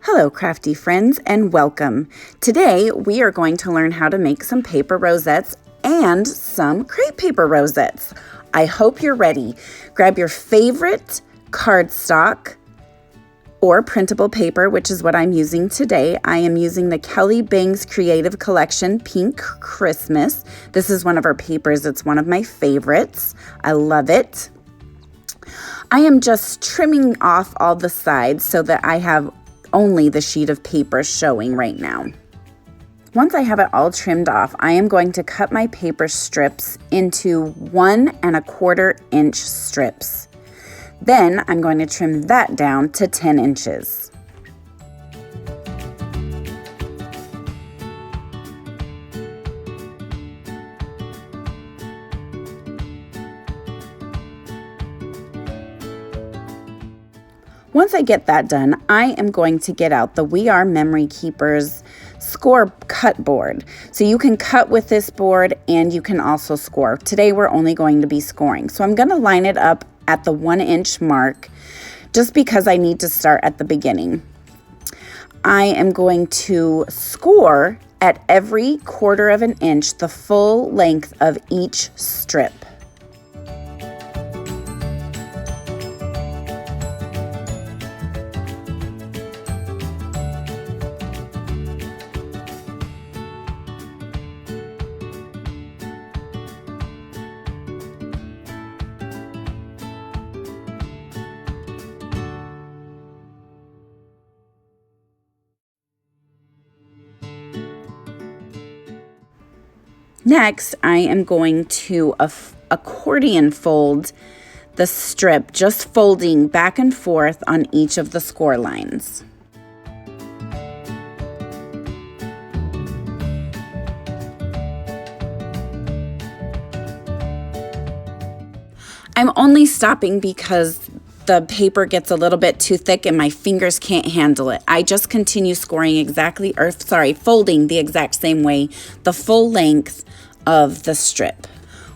Hello, crafty friends, and welcome. Today, we are going to learn how to make some paper rosettes and some crepe paper rosettes. I hope you're ready. Grab your favorite cardstock or printable paper, which is what I'm using today. I am using the Kelly Bangs Creative Collection Pink Christmas. This is one of our papers. It's one of my favorites. I love it. I am just trimming off all the sides so that I have only the sheet of paper showing right now. Once I have it all trimmed off, I am going to cut my paper strips into 1 1/4 inch strips. Then I'm going to trim that down to 10 inches. Once I get that done, I am going to get out the We Are Memory Keepers score cut board. So you can cut with this board and you can also score. Today we're only going to be scoring. So I'm going to line it up at the 1 inch mark just because I need to start at the beginning. I am going to score at every 1/4 inch the full length of each strip. Next, I am going to accordion fold the strip, just folding back and forth on each of the score lines. I'm only stopping because the paper gets a little bit too thick and my fingers can't handle it. I just continue scoring folding the exact same way, the full length of the strip.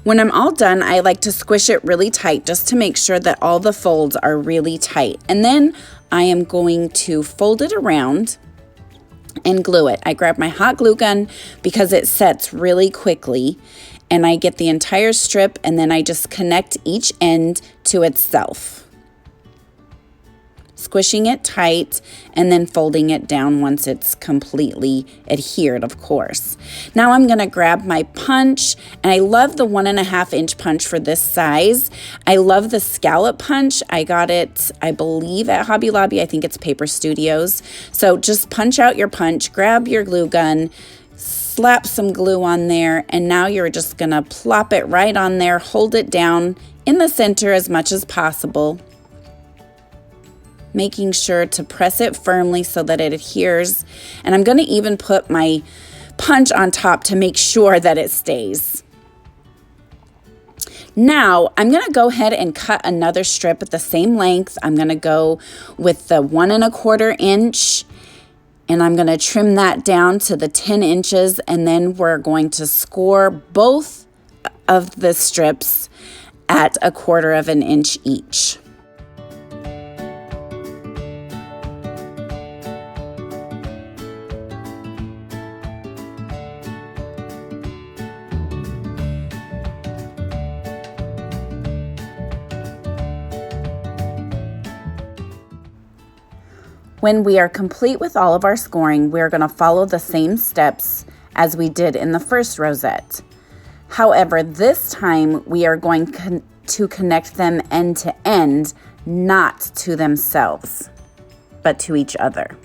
When I'm all done, I like to squish it really tight just to make sure that all the folds are really tight. And then I am going to fold it around and glue it. I grab my hot glue gun because it sets really quickly, and I get the entire strip and then I just connect each end to itself. Squishing it tight and then folding it down once it's completely adhered, of course. Now I'm going to grab my punch, and I love the 1 1/2 inch punch for this size. I love the scallop punch. I got it, I believe, at Hobby Lobby. I think it's Paper Studios. So just punch out your punch, grab your glue gun, slap some glue on there, and now you're just going to plop it right on there, hold it down in the center as much as possible, making sure to press it firmly so that it adheres. And I'm going to even put my punch on top to make sure that it stays. Now, I'm going to go ahead and cut another strip at the same length. I'm going to go with the 1 1/4 inch, and I'm going to trim that down to the 10 inches, and then we're going to score both of the strips at 1/4 inch each. When we are complete with all of our scoring, we're going to follow the same steps as we did in the first rosette. However, this time we are going to connect them end to end, not to themselves, but to each other.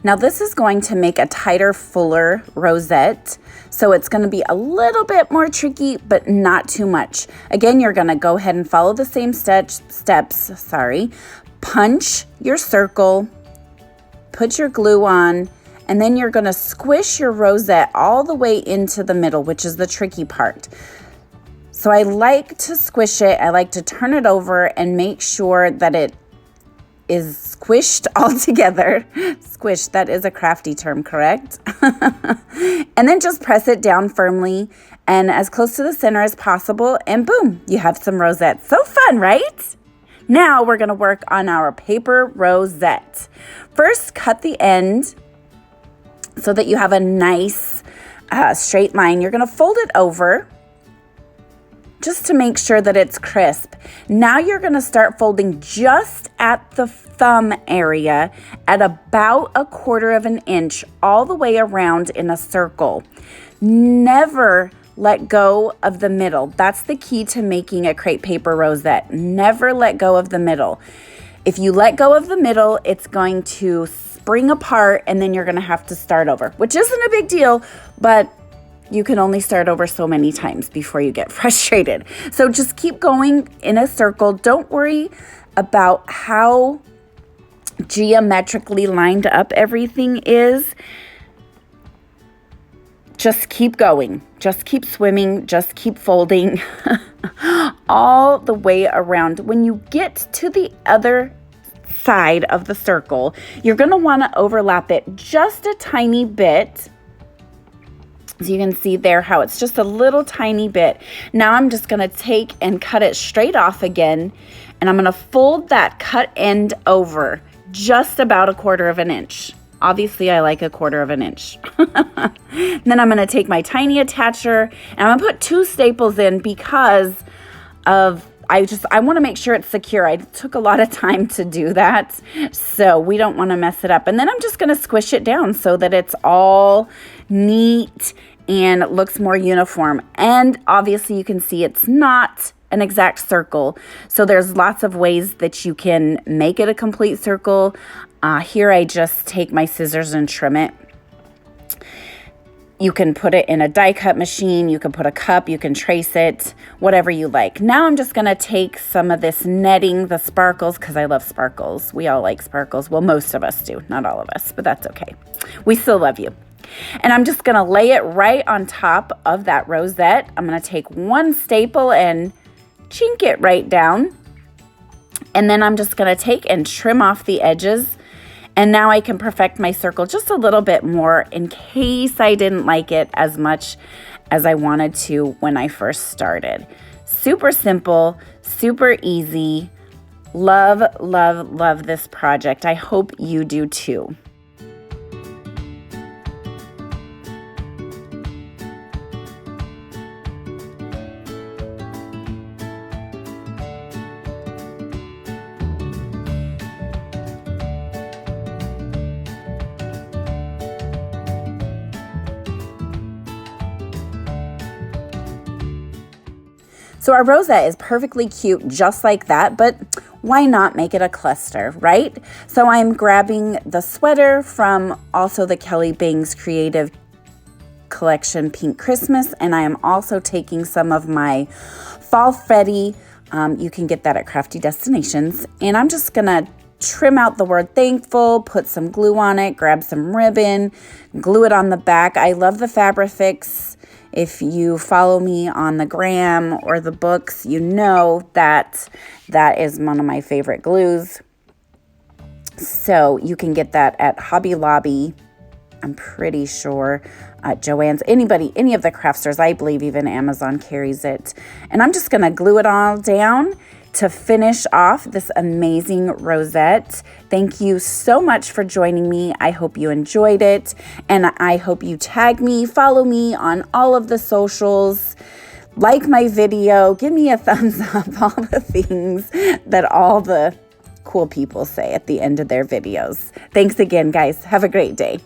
Now this is going to make a tighter, fuller rosette, so it's going to be a little bit more tricky, but not too much. Again, you're going to go ahead and follow the same steps. Punch your circle, put your glue on, and then you're going to squish your rosette all the way into the middle, which is the tricky part. So I like to squish it. I like to turn it over and make sure that it is squished all together. Squish, that is a crafty term, correct? And then just press it down firmly and as close to the center as possible, and boom, you have some rosettes. So fun, right? Now we're going to work on our paper rosette. First, cut the end so that you have a nice straight line. You're going to fold it over just to make sure that it's crisp. Now you're going to start folding just at the thumb area at about 1/4 inch all the way around in a circle. Never let go of the middle. That's the key to making a crepe paper rosette. Never let go of the middle. If you let go of the middle, it's going to spring apart and then you're going to have to start over, which isn't a big deal, but you can only start over so many times before you get frustrated. So just keep going in a circle. Don't worry about how geometrically lined up everything is. Just keep going. Just keep swimming. Just keep folding all the way around. When you get to the other side of the circle, you're going to want to overlap it just a tiny bit. So you can see there how it's just a little tiny bit. Now I'm just going to take and cut it straight off again, and I'm going to fold that cut end over just about 1/4 inch. Obviously, I like 1/4 inch. Then I'm going to take my tiny attacher, and I'm going to put 2 staples in because of I want to make sure it's secure. I took a lot of time to do that, so we don't want to mess it up. And then I'm just going to squish it down so that it's all neat and it looks more uniform. And obviously you can see it's not an exact circle, so there's lots of ways that you can make it a complete circle. Here I just take my scissors and trim it. You can put it in a die cut machine, you can put a cup, you can trace it, whatever you like. Now I'm just going to take some of this netting, the sparkles, because I love sparkles. We all like sparkles. Well, most of us do, not all of us, but that's okay. We still love you. And I'm just going to lay it right on top of that rosette. I'm going to take 1 staple and chink it right down. And then I'm just going to take and trim off the edges. And now I can perfect my circle just a little bit more in case I didn't like it as much as I wanted to when I first started. Super simple, super easy. Love, love, love this project. I hope you do too. So our rosette is perfectly cute just like that, but why not make it a cluster, right? So I'm grabbing the sweater from also the Kelly Bangs Creative Collection Pink Christmas, and I am also taking some of my fall Freddy. You can get that at Crafty Destinations, and I'm just gonna trim out the word thankful, put some glue on it, grab some ribbon, glue it on the back. I love the Fabrifix. If you follow me on the gram or the books, you know that that is one of my favorite glues. So you can get that at Hobby Lobby, I'm pretty sure, Joann's, any of the craft stores. I believe even Amazon carries it. And I'm just going to glue it all down to finish off this amazing rosette. Thank you so much for joining me. I hope you enjoyed it, and I hope you tag me, follow me on all of the socials, like my video, give me a thumbs up, all the things that all the cool people say at the end of their videos. Thanks again, guys. Have a great day.